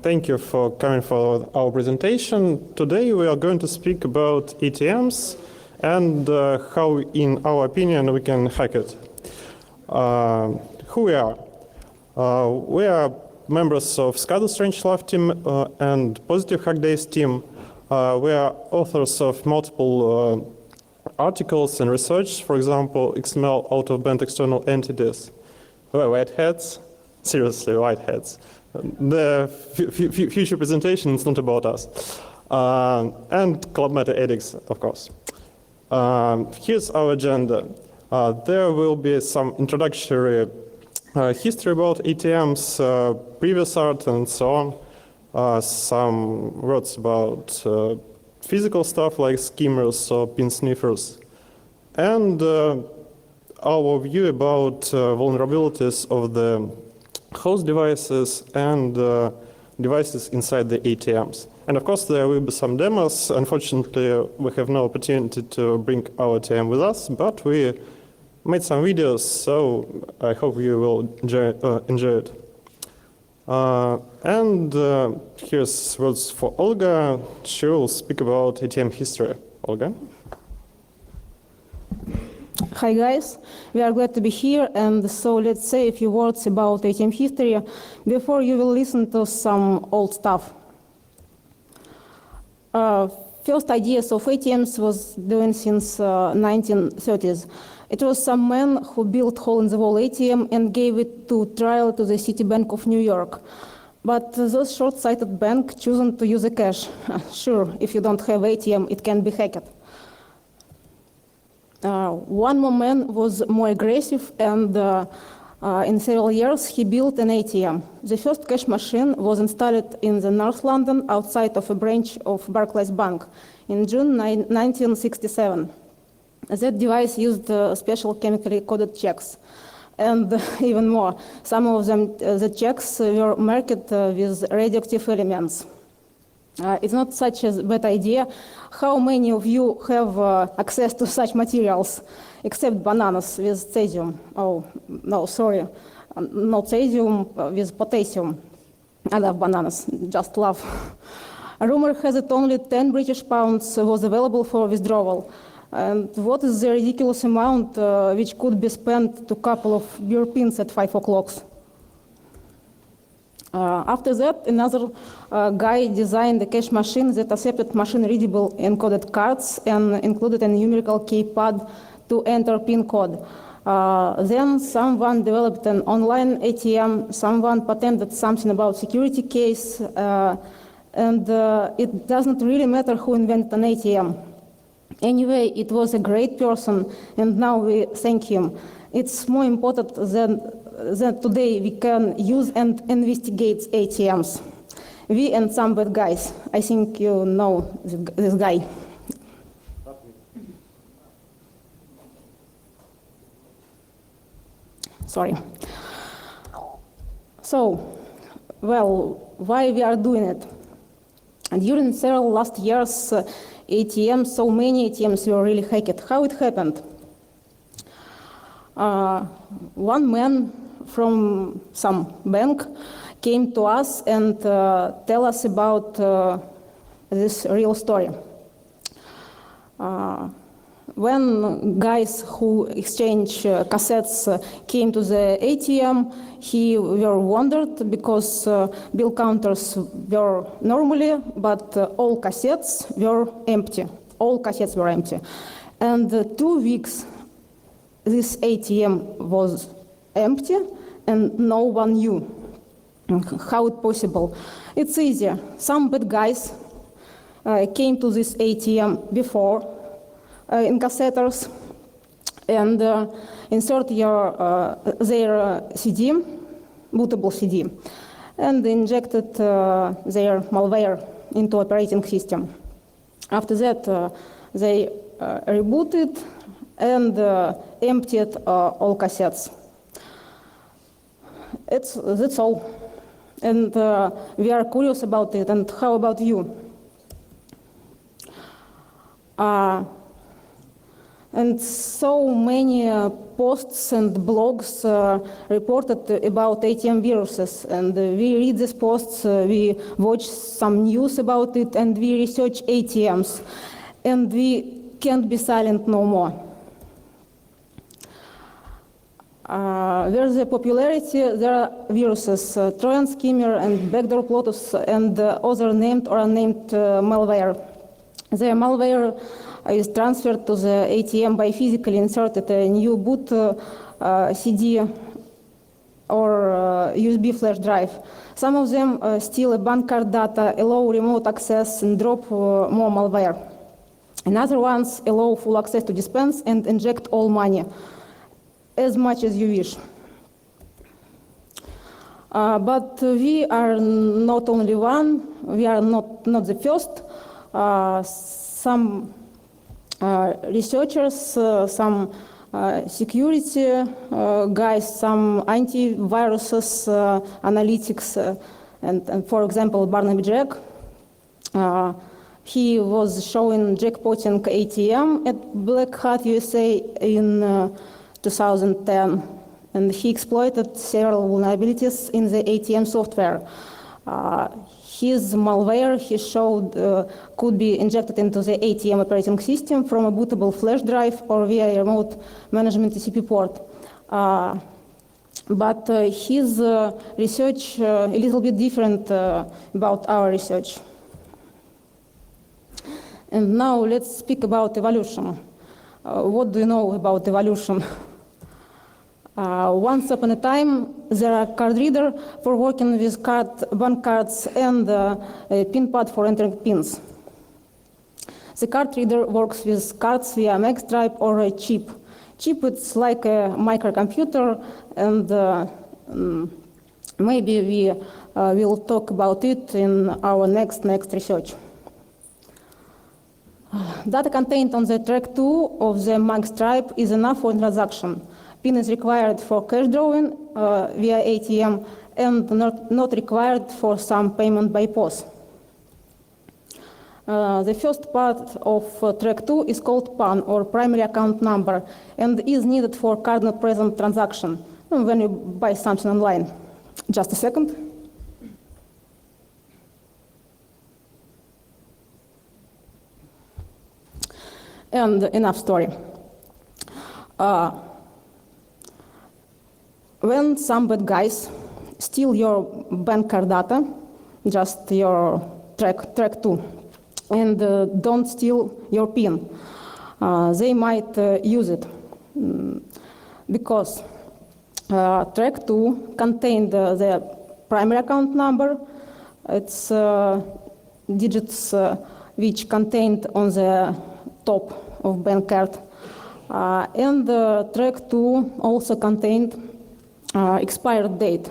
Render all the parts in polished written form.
thank you for coming for our presentation. Today we are going to speak about ATMs and how, in our opinion, we can hack it. Who we are? We are members of SCADA Strangelove team and Positive Hack Days team. We are authors of multiple articles and research, for example, XML out-of-band external entities. White hats? Seriously, white hats. The future presentation is not about us. And Club Meta edX, of course. Here's our agenda. There will be some introductory history about ATMs, previous art, and so on. Some words about physical stuff like skimmers or pin sniffers. And our view about vulnerabilities of the host devices and devices inside the ATMs. And of course, there will be some demos. Unfortunately, we have no opportunity to bring our ATM with us, but we made some videos, so I hope you will enjoy it. And here's words for Olga. She will speak about ATM history. Olga? Hi guys, we are glad to be here, and so let's say a few words about ATM history before you will listen to some old stuff. First ideas of ATMs was doing since 1930s. It was some man who built hole-in-the-wall ATM and gave it to trial to the Citibank of New York. But those short-sighted bank chosen to use a cash. Sure, if you don't have ATM, it can be hacked. One more man was more aggressive, and in several years he built an ATM. The first cash machine was installed in the North London outside of a branch of Barclays Bank in June 1967. That device used special chemically coded checks. And even more, some of them, the checks were marked with radioactive elements. It's not such a bad idea. How many of you have access to such materials, except bananas with cesium? Oh, no, sorry, no cesium with potassium. I love bananas, just love. A rumor has it only 10 British pounds was available for withdrawal. And what is the ridiculous amount which could be spent to a couple of beer pins at 5 o'clock? After that, another guy designed a cash machine that accepted machine-readable encoded cards and included a numerical keypad to enter PIN code. Then someone developed an online ATM, someone patented something about security case, and it doesn't really matter who invented an ATM. Anyway, it was a great person, and now we thank him. It's more important than today we can use and investigate ATMs. We and some bad guys. I think you know this guy. Sorry. So, well, why we are doing it? During several last years, ATMs, so many ATMs were really hacked. How it happened? One man from some bank came to us and tell us about this real story. When guys who exchange cassettes came to the ATM, he were wondered because bill counters were normally, but all cassettes were empty. All cassettes were empty. And 2 weeks, this ATM was empty and no one knew. How it possible? It's easy. Some bad guys came to this ATM before in cassetters and insert their CD, bootable CD, and injected their malware into operating system. After that, they rebooted and emptied all cassettes. That's all. And we are curious about it. And how about you? And so many posts and blogs reported about ATM viruses. And we read these posts, we watch some news about it, and we research ATMs. And we can't be silent no more. Where's the popularity? There are viruses, Trojan skimmer and backdoor plotters, and other named or unnamed malware. The malware is transferred to the ATM by physically inserted a new boot CD or USB flash drive. Some of them steal bank card data, allow remote access, and drop more malware. And other ones allow full access to dispense and inject all money, as much as you wish. But we are not only one, we are not the first. Some researchers, some security guys, some antiviruses analytics, and for example, Barnaby Jack, he was showing jackpotting ATM at Black Hat USA in 2010, and he exploited several vulnerabilities in the ATM software. His malware, he showed, could be injected into the ATM operating system from a bootable flash drive or via a remote management TCP port. But his research a little bit different about our research. And now let's speak about evolution. What do you know about evolution? Once upon a time, there are card reader for working with bank cards and a pin pad for entering pins. The card reader works with cards via magstripe or a chip. Chip is like a microcomputer, and maybe we will talk about it in our next research. Data contained on the track 2 of the magstripe is enough for transaction. PIN is required for cash drawing via ATM and not required for some payment by POS. The first part of track 2 is called PAN, or primary account number, and is needed for card not present transaction when you buy something online. Just a second. And enough story. When some bad guys steal your bank card data, just your track 2, and don't steal your PIN, they might use it because track 2 contained the primary account number. It's digits which contained on the top of bank card, and track 2 also contained expired date.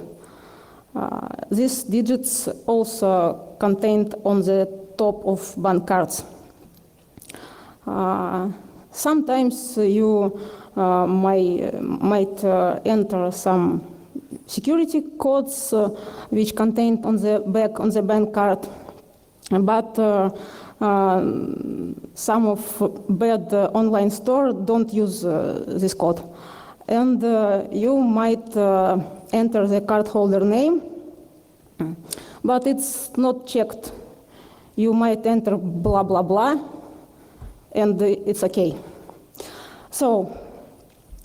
These digits also contained on the top of bank cards. Sometimes you might enter some security codes which contained on the back on the bank card, but some of bad online store don't use this code. And you might enter the cardholder name, but it's not checked. You might enter blah, blah, blah, and it's okay. So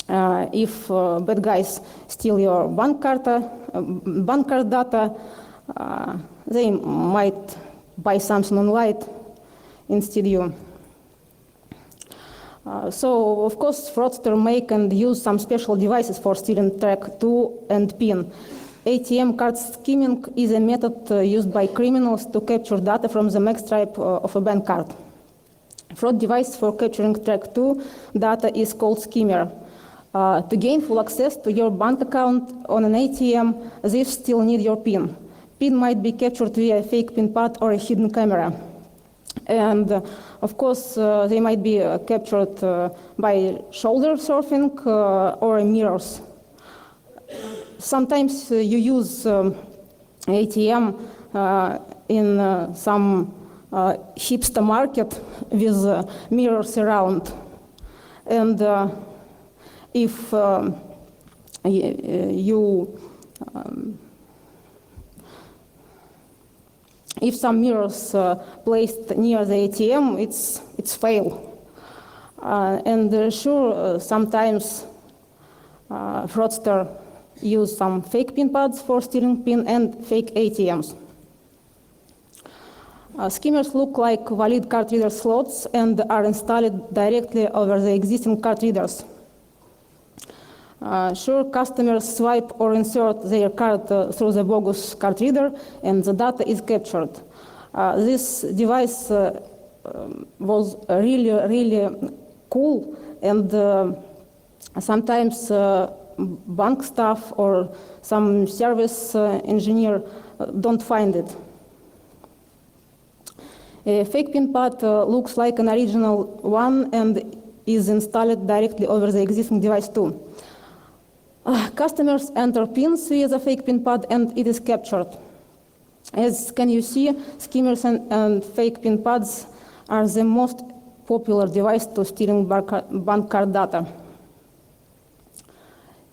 if bad guys steal your bank card data, they might buy something online instead you. So, of course, fraudsters make and use some special devices for stealing track 2 and PIN. ATM card skimming is a method used by criminals to capture data from the magstripe of a bank card. Fraud device for capturing track 2 data is called skimmer. To gain full access to your bank account on an ATM, they still need your PIN. PIN might be captured via a fake PIN pad or a hidden camera. And of course, they might be captured by shoulder surfing or mirrors. Sometimes you use ATM in some hipster market with mirrors around. And if if some mirrors placed near the ATM, it's fail. And sure, sometimes fraudster use some fake pin pads for stealing pin and fake ATMs. Skimmers look like valid card reader slots and are installed directly over the existing card readers. Sure, customers swipe or insert their card through the bogus card reader and the data is captured. This device was really cool, and sometimes bank staff or some service engineer don't find it. A fake pin pad looks like an original one and is installed directly over the existing device too. Customers enter pins via the fake pin pad and it is captured. As can you see, skimmers and fake pin pads are the most popular device to stealing bank card data.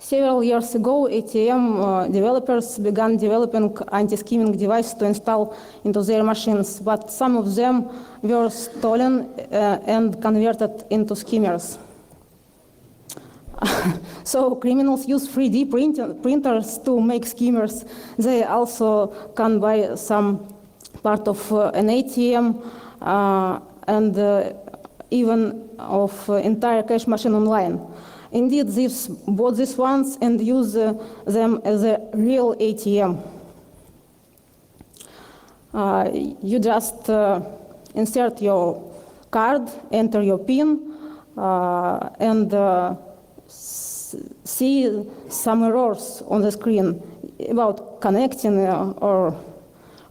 Several years ago, ATM developers began developing anti-skimming devices to install into their machines, but some of them were stolen and converted into skimmers. So criminals use 3D printers to make skimmers. They also can buy some part of an ATM and even of entire cash machine online. Indeed, thieves bought these ones and use them as a real ATM. You just insert your card, enter your PIN, and see some errors on the screen about connecting or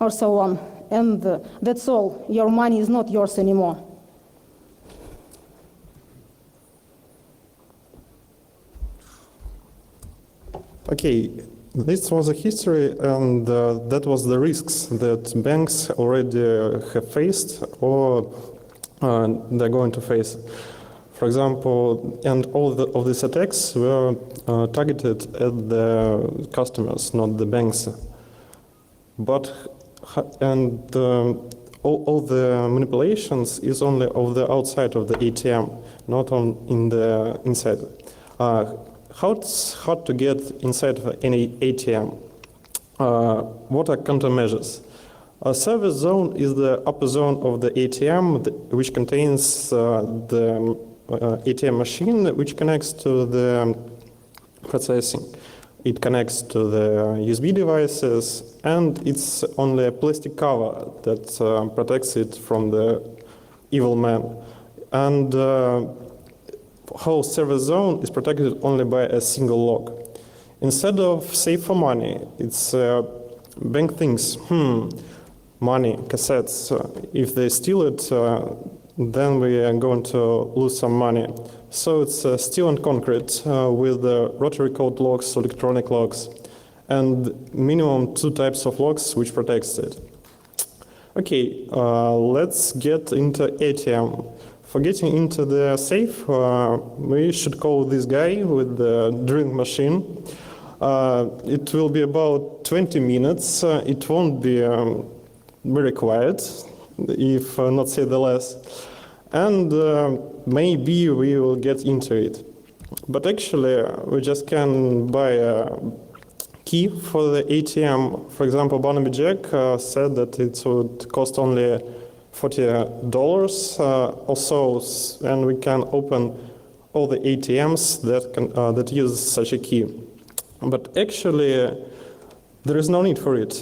so on. And that's all. Your money is not yours anymore. Okay, this was a history, and that was the risks that banks already have faced or they're going to face. For example, and all of these attacks were targeted at the customers, not the banks. But all the manipulations is only of the outside of the ATM, not in the inside. How it's hard to get inside of any ATM? What are countermeasures? A service zone is the upper zone of the ATM, which contains the ATM machine, which connects to the processing. It connects to the USB devices, and it's only a plastic cover that protects it from the evil man. And whole service zone is protected only by a single lock. Instead of save for money, it's bank thinks, money, cassettes, if they steal it, then we are going to lose some money. So it's steel and concrete with rotary code locks, electronic locks, and minimum 2 types of locks which protects it. Okay, let's get into ATM. For getting into the safe, we should call this guy with the drink machine. It will be about 20 minutes. It won't be very quiet, if not say the less. And maybe we will get into it. But actually, we just can buy a key for the ATM. For example, Barnaby Jack said that it would cost only $40 also, and we can open all the ATMs that use such a key. But actually, there is no need for it.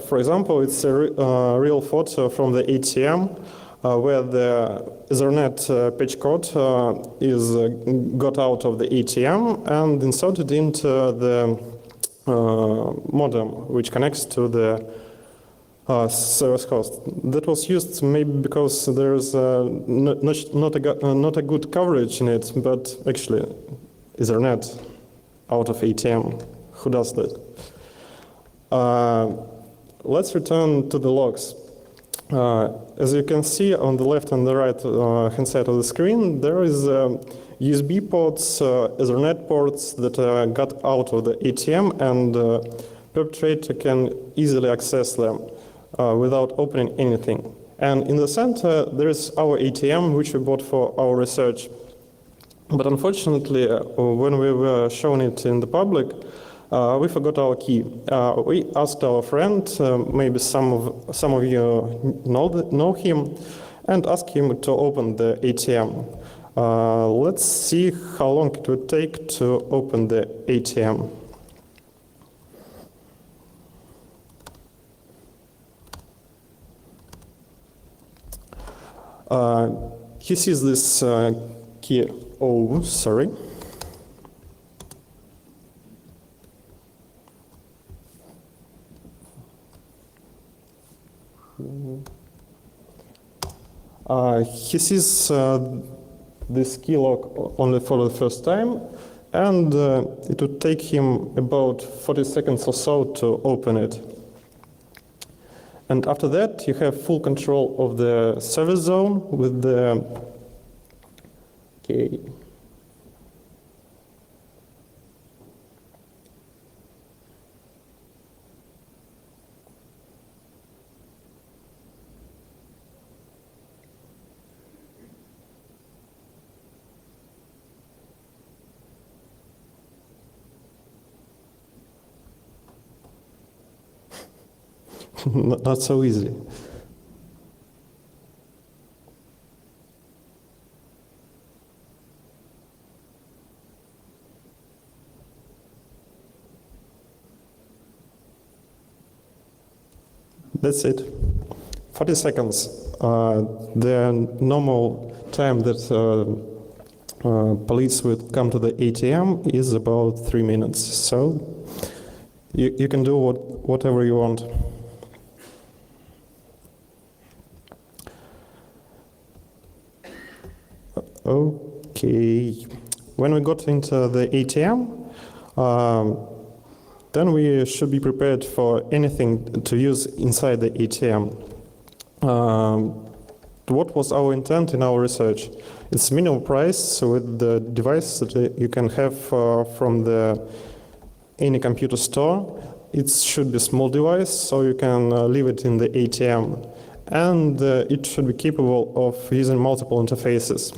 For example, it's a real photo from the ATM where the Ethernet patch code is got out of the ATM and inserted into the modem, which connects to the service host. That was used maybe because there's not a good coverage in it, but actually Ethernet out of ATM. Who does that? Let's return to the logs. As you can see on the left and the right hand side of the screen, there is USB ports, Ethernet ports that got out of the ATM, and perpetrator can easily access them without opening anything. And in the center, there is our ATM, which we bought for our research. But unfortunately, when we were showing it in the public, we forgot our key. We asked our friend, maybe some of you know him, and asked him to open the ATM. Let's see how long it would take to open the ATM. He sees this key. Oh, sorry. He sees this key lock only for the first time, and it would take him about 40 seconds or so to open it. And after that, you have full control of the service zone with the okay. Not so easy. That's it. 40 seconds. The normal time that police would come to the ATM is about 3 minutes. So you can do whatever you want. Okay, when we got into the ATM, then we should be prepared for anything to use inside the ATM. What was our intent in our research? It's minimal price with the device that you can have from any computer store. It should be a small device, so you can leave it in the ATM. And it should be capable of using multiple interfaces.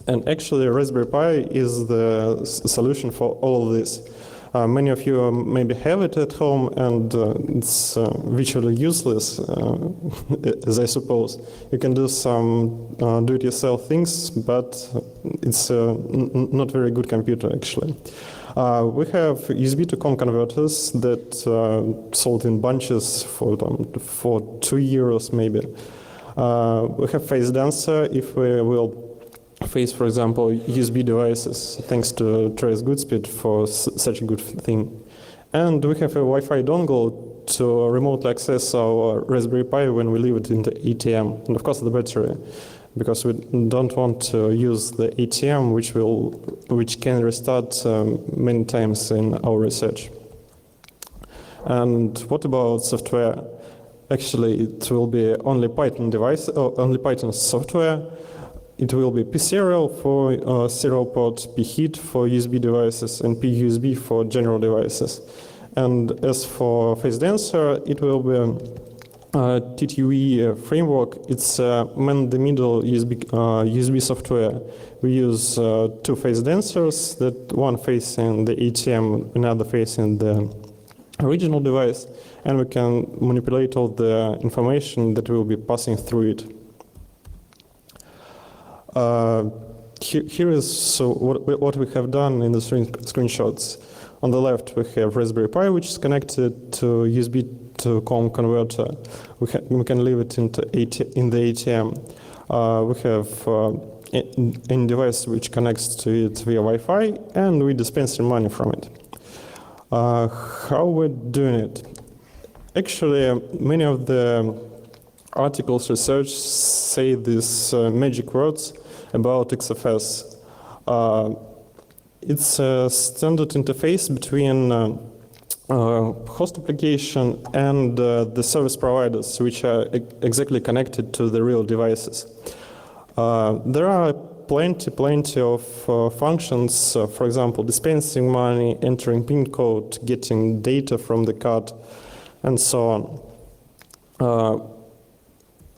And actually, Raspberry Pi is the solution for all of this. Many of you maybe have it at home, and it's virtually useless, as I suppose. You can do some do-it-yourself things, but it's not very good computer, actually. We have USB to COM converters that sold in bunches for €2 maybe. We have phase dancer if we will face, for example, USB devices, thanks to Trace Goodspeed for such a good thing. And we have a Wi-Fi dongle to remotely access our Raspberry Pi when we leave it in the ATM. And of course the battery, because we don't want to use the ATM, which can restart many times in our research. And what about software? Actually, it will be only Python device, or only Python software. It will be P-serial for serial port, P-heat for USB devices, and P-USB for general devices. And as for phase dancer, it will be TTV framework. It's man-in-the-middle USB software. We use two phase dancers, that one facing the ATM, another facing the original device, and we can manipulate all the information that will be passing through it. Here is what we have done in the screenshots. On the left, we have Raspberry Pi, which is connected to USB to COM converter. We can leave it in the ATM. We have any device which connects to it via Wi-Fi, and we dispense money from it. How we're doing it? Actually, many of the articles, research say these magic words about XFS. It's a standard interface between host application, and the service providers, which are exactly connected to the real devices. There are plenty of functions, for example, dispensing money, entering PIN code, getting data from the card, and so on.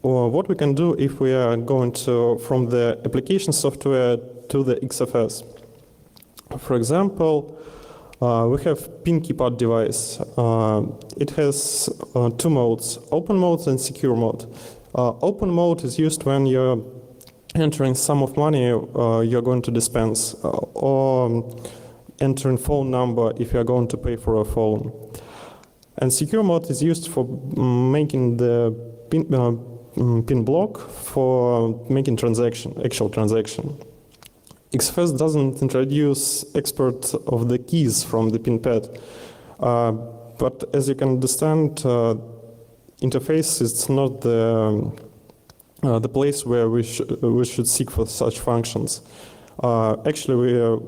What we can do if we are going from the application software to the XFS. For example, we have PIN keypad device. It has two modes, open mode and secure mode. Open mode is used when you're entering sum of money you're going to dispense, or entering phone number if you're going to pay for a phone. And secure mode is used for making the PIN block for making actual transaction. XFS doesn't introduce export of the keys from the PIN pad, but as you can understand, interface is not the place where we should seek for such functions. Actually,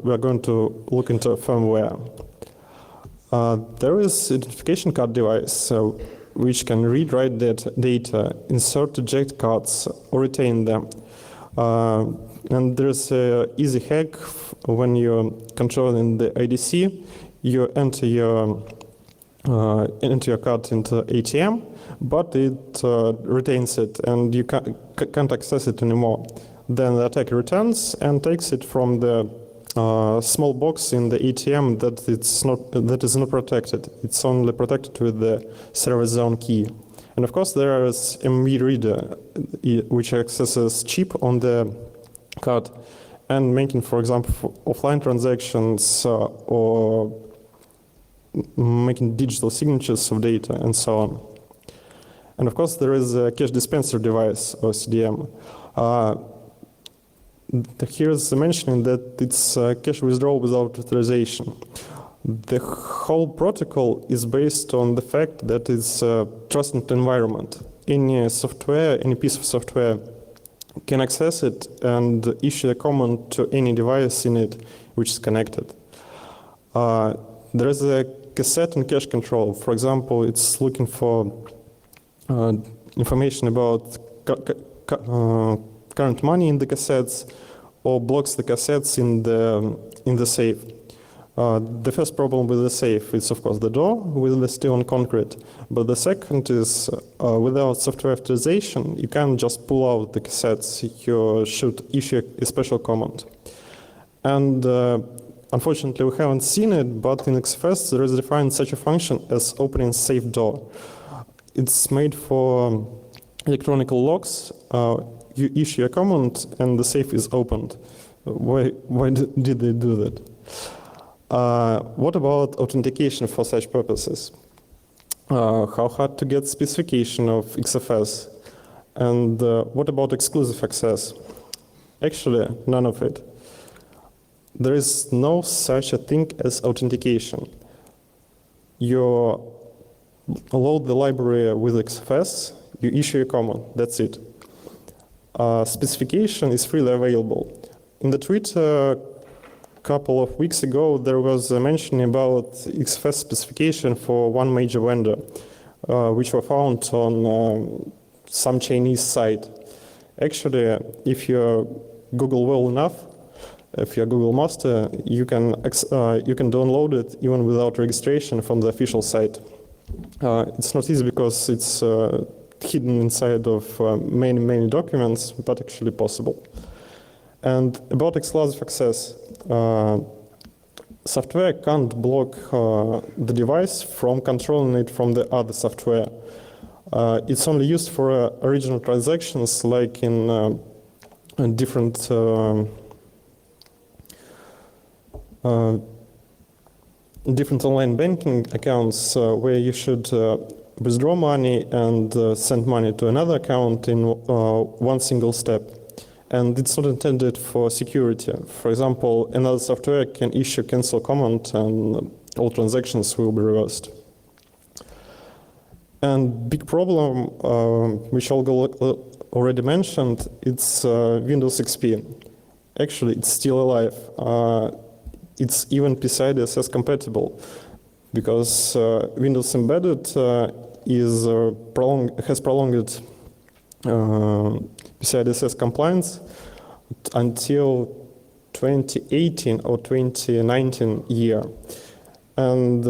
we are going to look into firmware. There is identification card device which can read-write data, insert, eject cards, or retain them. And there's an easy hack when you're controlling the IDC. You enter your card into ATM, but it retains it, and you can't access it anymore. Then the attacker returns and takes it from the small box in the ATM that is not protected. It's only protected with the service zone key. And of course, there is MV reader, which accesses chip on the card and making, for example, offline transactions or making digital signatures of data and so on. And of course, there is a cash dispenser device, or CDM. Here's mentioning that it's cash withdrawal without authorization. The whole protocol is based on the fact that it's a trusted environment. Any software, any piece of software can access it and issue a command to any device in it which is connected. There is a cassette and cache control. For example, it's looking for information about current money in the cassettes, or blocks the cassettes in the safe. The first problem with the safe is, of course, the door with the steel and concrete. But the second is, without software authorization, you can't just pull out the cassettes. You should issue a special command. And unfortunately, we haven't seen it, but in XFS, there is defined such a function as opening safe door. It's made for electronic locks. You issue a command, and the safe is opened. Why did they do that? What about authentication for such purposes? How hard to get specification of XFS? And what about exclusive access? Actually, none of it. There is no such a thing as authentication. You load the library with XFS, you issue a command, that's it. Specification is freely available. In the tweet a couple of weeks ago, there was a mention about XFS specification for one major vendor, which were found on some Chinese site. Actually, if you Google well enough, if you're Google master, you can download it even without registration from the official site. It's not easy because it's hidden inside of many documents, but actually possible. And about exclusive access, software can't block the device from controlling it from the other software. It's only used for original transactions, like in different online banking accounts where you should withdraw money and send money to another account in one single step. And it's not intended for security. For example, another software can issue cancel command and all transactions will be reversed. And big problem, which Olga already mentioned, it's Windows XP. Actually, it's still alive. It's even PCI DSS compatible. because Windows Embedded has prolonged PCI DSS compliance until 2018 or 2019 year. And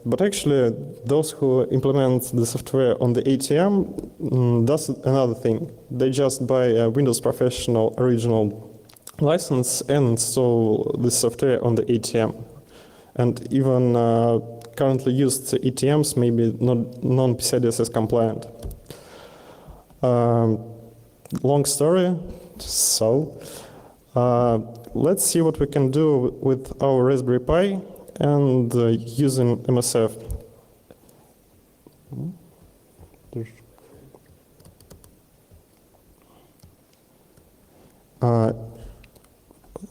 but actually, those who implement the software on the ATM does another thing. They just buy a Windows Professional original license and install the software on the ATM. And even currently used ATMs may be non-PCI DSS compliant. Long story, so let's see what we can do with our Raspberry Pi and using MSF.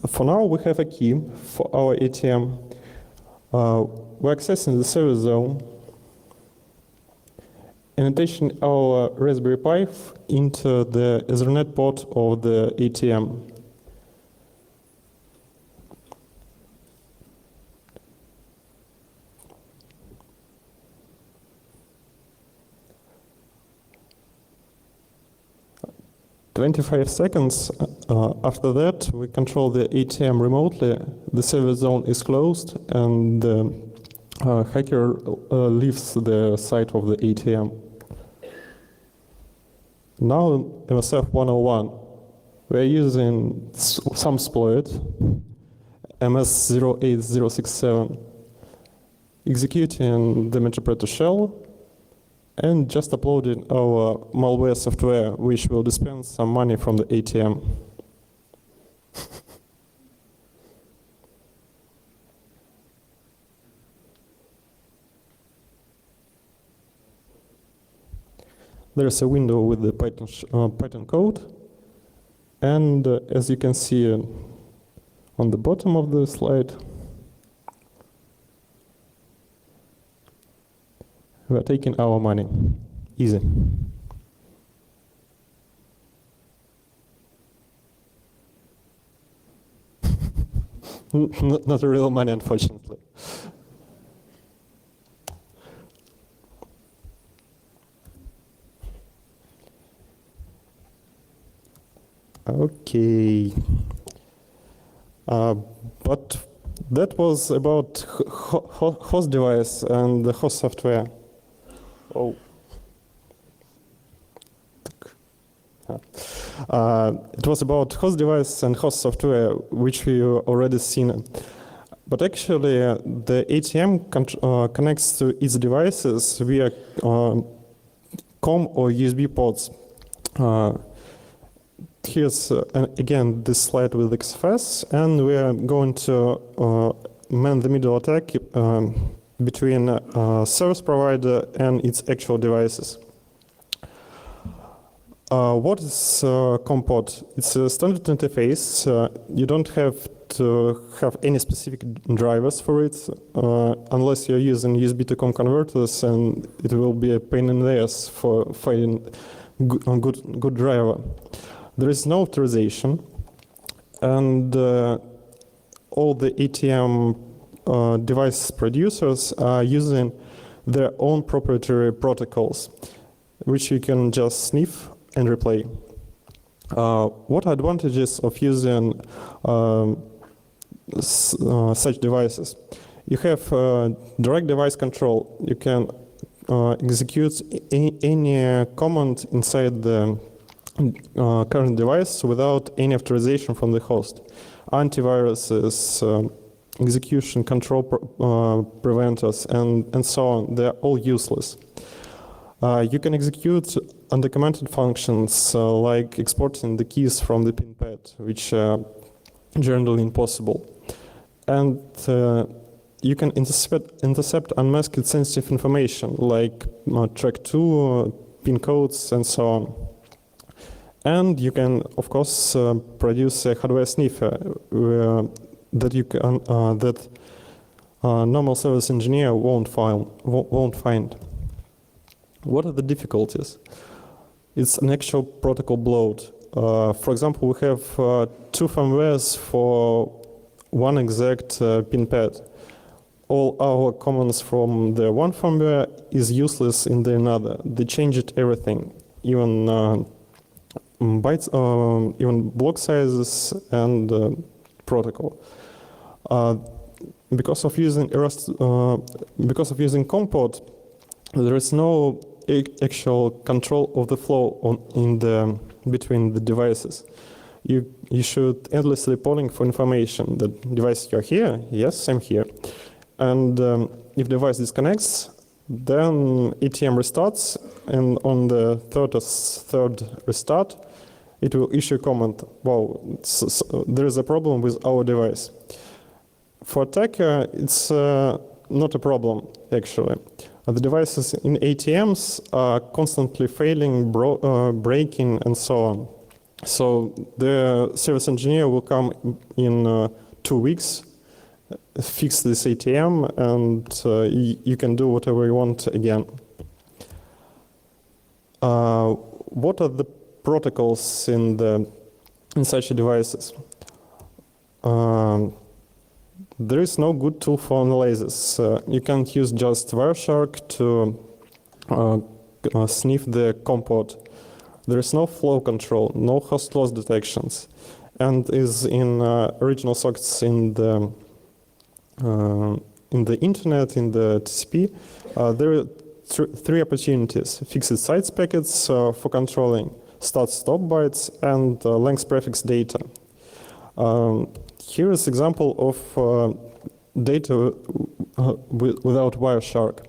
For now, we have a key for our ATM. We're accessing the service zone and attaching our Raspberry Pi into the Ethernet port of the ATM. "25 seconds after that, we control the ATM remotely. The service zone is closed, and the hacker leaves the site of the ATM. Now, MSF 101. We're using some exploit, MS08067, executing the interpreter shell, and just uploading our malware software, which will dispense some money from the ATM. There's a window with the Python code, and as you can see on the bottom of the slide, we are taking our money. Easy. Not real money, unfortunately. Okay. But that was about host device and the host software. Oh. It was about host device and host software, which we already seen. But actually, the ATM connects to its devices via COM or USB ports. Here's again this slide with XFS, and we are going to man the middle attack between service provider and its actual devices. What is COM port? It's a standard interface. You don't have to have any specific drivers for it, unless you're using USB to COM converters, and it will be a pain in the ass for finding a good driver. There is no authorization, and all the ATM device producers are using their own proprietary protocols, which you can just sniff and replay. What are advantages of using such devices? You have direct device control. You can execute any command inside the current device without any authorization from the host. Antiviruses, execution control preventers, and so on, they're all useless. You can execute undocumented functions like exporting the keys from the pin pad, which are generally impossible. And you can intercept unmasked sensitive information like track2, pin codes, and so on. And you can, of course, produce a hardware sniffer that you can that normal service engineer won't find. What are the difficulties? It's an actual protocol bloat. For example, we have two firmwares for one exact pin pad. all our comments from the one firmware is useless in the another. They changed everything, even bytes, even block sizes and protocol. Because of using comport, there is no actual control of the flow between the devices. You should endlessly polling for information. The device, you're here, yes, I'm here. And if device disconnects, then ATM restarts, and on the third restart, it will issue a comment, wow, there is a problem with our device. For attacker, it's not a problem, actually. The devices in ATMs are constantly failing, breaking, and so on. So the service engineer will come in 2 weeks, fix this ATM, and you can do whatever you want again. What are the protocols in such devices? There is no good tool for analysis. You can't use just Wireshark to sniff the comport. There is no flow control, no host loss detections, and is in original sockets in the internet, in the TCP. There are three opportunities: fixed sites packets for controlling start-stop bytes and length prefix data. Here is example of data without Wireshark.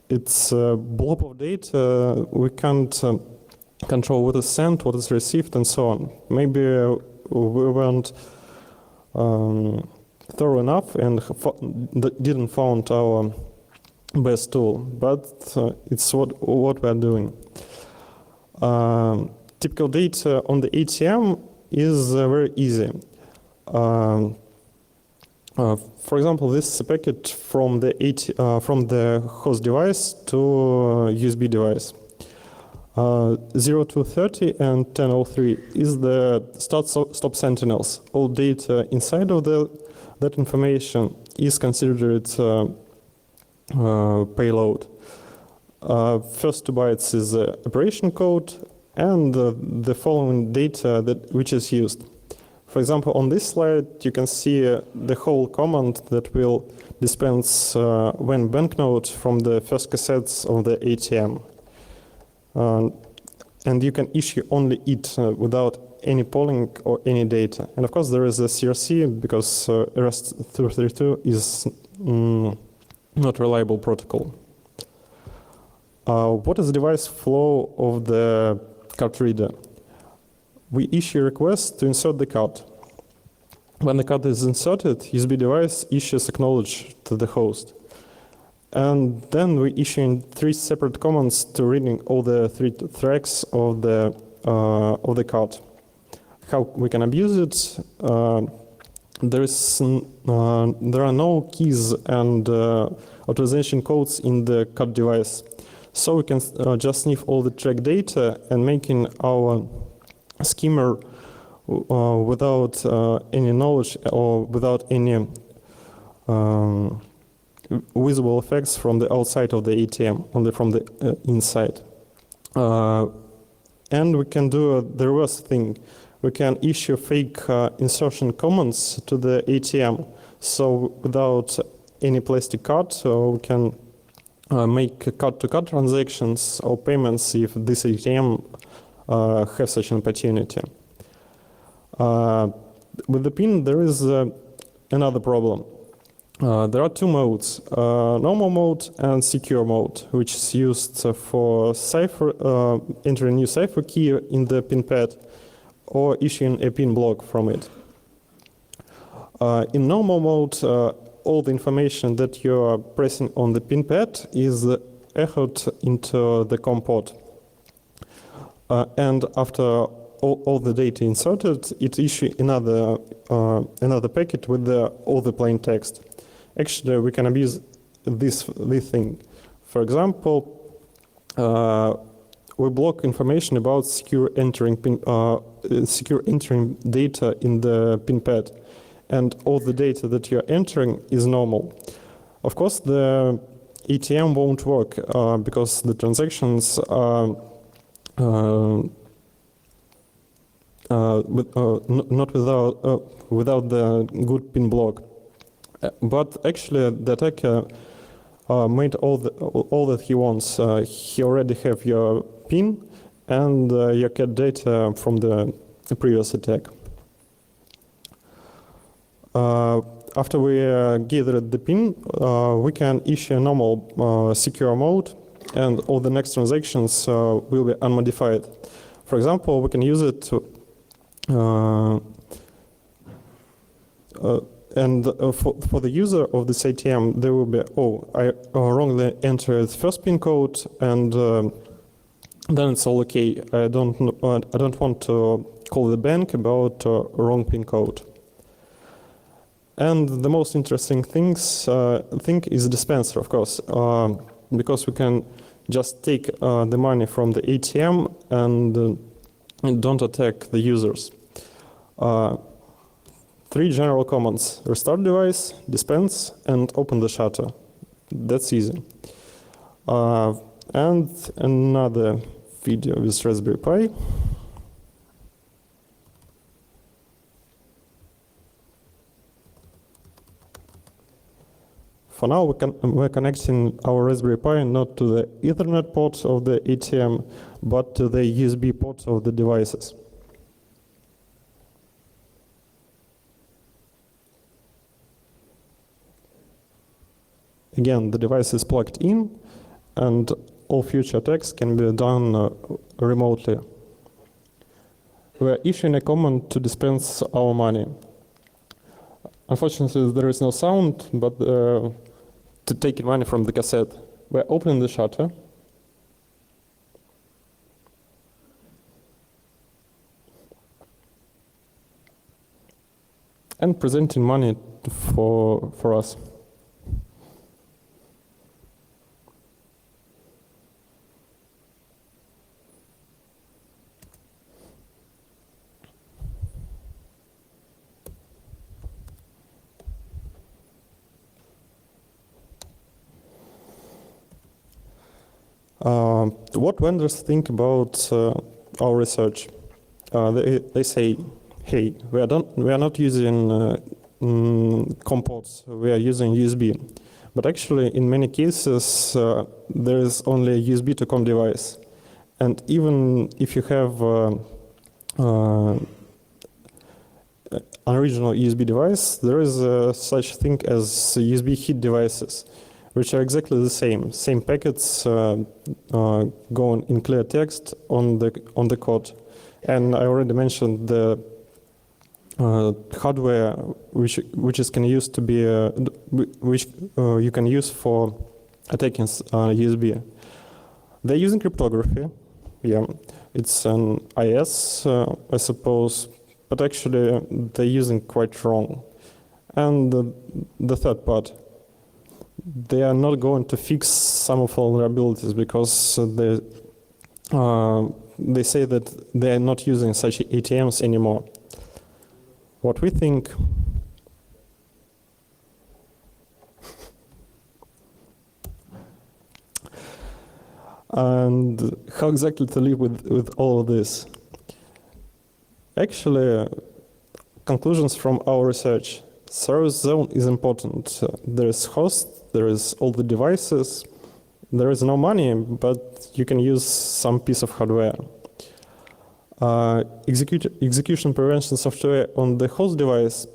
It's a blob of data. We can't control what is sent, what is received, and so on. Maybe we weren't thorough enough and didn't found our best tool, but it's what we're doing. Typical data on the ATM is very easy. For example, this is a packet from the host device to USB device. 0230 and 1003 is the start-stop sentinels. All data inside of that information is considered payload. First 2 bytes is the operation code and the following data which is used. For example, on this slide, you can see the whole command that will dispense when banknote from the first cassettes of the ATM. And you can issue only it without any polling or any data. And of course, there is a CRC because RS-232 is not reliable protocol. What is the device flow of the card reader? We issue a request to insert the card. When the card is inserted, USB device issues acknowledge to the host. And then we issue in 3 separate commands to reading all the 3 tracks of the card. How we can abuse it? There are no keys and authorization codes in the card device, so we can just sniff all the track data and making our skimmer without any knowledge or without any visible effects from the outside of the ATM, only from the inside. And we can do the reverse thing. We can issue fake insertion commands to the ATM. So without any plastic card, we can make card-to-card transactions or payments if this ATM has such an opportunity. With the PIN, there is another problem. There are 2 modes, normal mode and secure mode, which is used for entering a new cipher key in the PIN pad or issuing a PIN block from it. In normal mode, all the information that you are pressing on the PIN pad is echoed into the COM port. And after all the data inserted, it issues another packet with all the plain text. Actually, we can abuse this thing. For example, we block information about secure entering data in the PIN pad, and all the data that you're entering is normal. Of course, the ATM won't work because the transactions are not without the good PIN block. But actually, the attacker made all that he wants. He already have your PIN and your CAD data from the previous attack. After we gathered the PIN, we can issue a normal secure mode, and all the next transactions will be unmodified. For example, we can use it to for the user of this ATM, there will be, oh, I wrongly entered first PIN code, and then it's all okay. I don't want to call the bank about wrong PIN code. And the most interesting thing is dispenser, of course, because we can just take the money from the ATM and don't attack the users. 3 general commands: restart device, dispense, and open the shutter. That's easy. And another video with Raspberry Pi. For now, we're connecting our Raspberry Pi not to the Ethernet port of the ATM, but to the USB port of the devices. Again, the device is plugged in, and all future attacks can be done remotely. We're issuing a command to dispense our money. Unfortunately, there is no sound, but to take money from the cassette, we're opening the shutter. And presenting money for us. What vendors think about our research? They say, hey, we are not using COM ports, we are using USB. But actually, in many cases, there is only a USB to COM device. And even if you have an original USB device, there is such thing as USB hid devices, which are exactly the same packets going in clear text on the code. And I already mentioned the hardware which can use to be which you can use for attacking USB. They're using cryptography. Yeah, it's an IS, I suppose, but actually they're using quite wrong. And the third part, they are not going to fix some of vulnerabilities because they say that they are not using such ATMs anymore. What we think, and how exactly to live with all of this. Actually, conclusions from our research. Service zone is important. There is host, there is all the devices, there is no money, but you can use some piece of hardware. Execution prevention software on the host device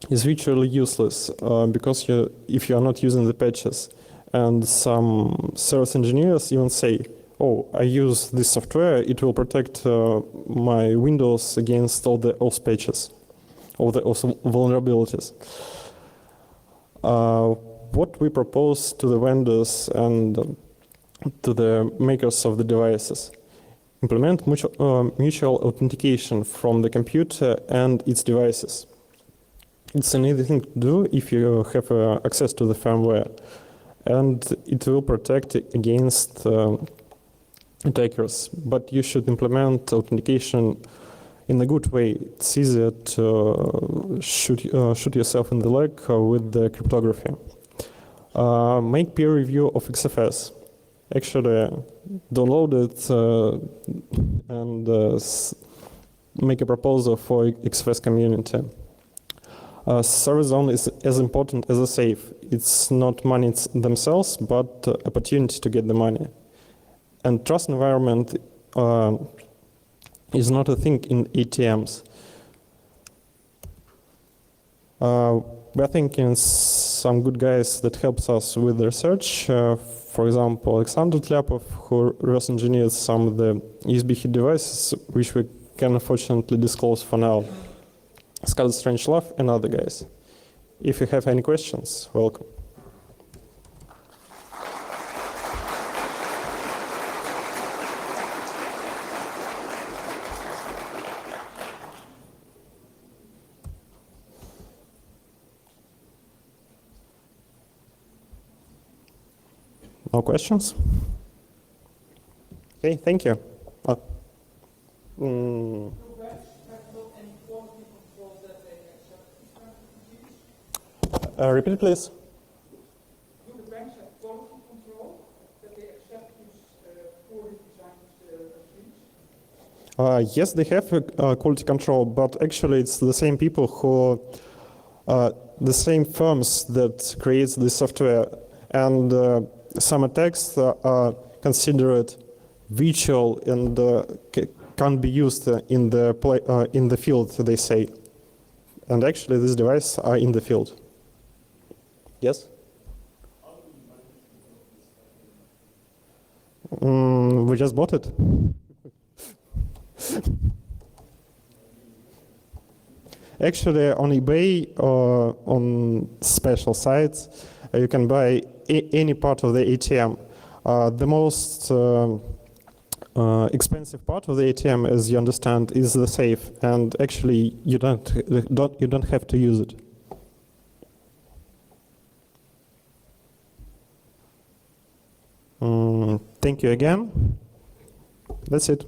is virtually useless because if you are not using the patches. And some service engineers even say, oh, I use this software, it will protect my Windows against all the OS patches, all the OS vulnerabilities. What we propose to the vendors and to the makers of the devices: implement mutual authentication from the computer and its devices. It's an easy thing to do if you have access to the firmware, and it will protect against attackers. But you should implement authentication in a good way. It's easier to shoot yourself in the leg with the cryptography. make peer review of XFS. Actually, download it and make a proposal for XFS community. Service zone is as important as a safe. It's not money themselves, but opportunity to get the money. And trust environment is not a thing in ATMs. We're thinking some good guys that helps us with the research. For example, Alexander Tlyapov, who reverse engineered some of the USB hit devices, which we can unfortunately disclose for now. Scott Strangelove and other guys. If you have any questions, welcome. No questions? Okay, thank you. Repeat, please. Do the banks have quality control that they accept these poorly designed machines? Yes, they have quality control, but actually it's the same people who, the same firms that creates the software, and some attacks are considered virtual and can't be used in the field, they say. And actually these devices are in the field. Yes? We just bought it. Actually, on eBay or on special sites, you can buy any part of the ATM. The most expensive part of the ATM, as you understand, is the safe, and actually you don't have to use it. Thank you again. That's it.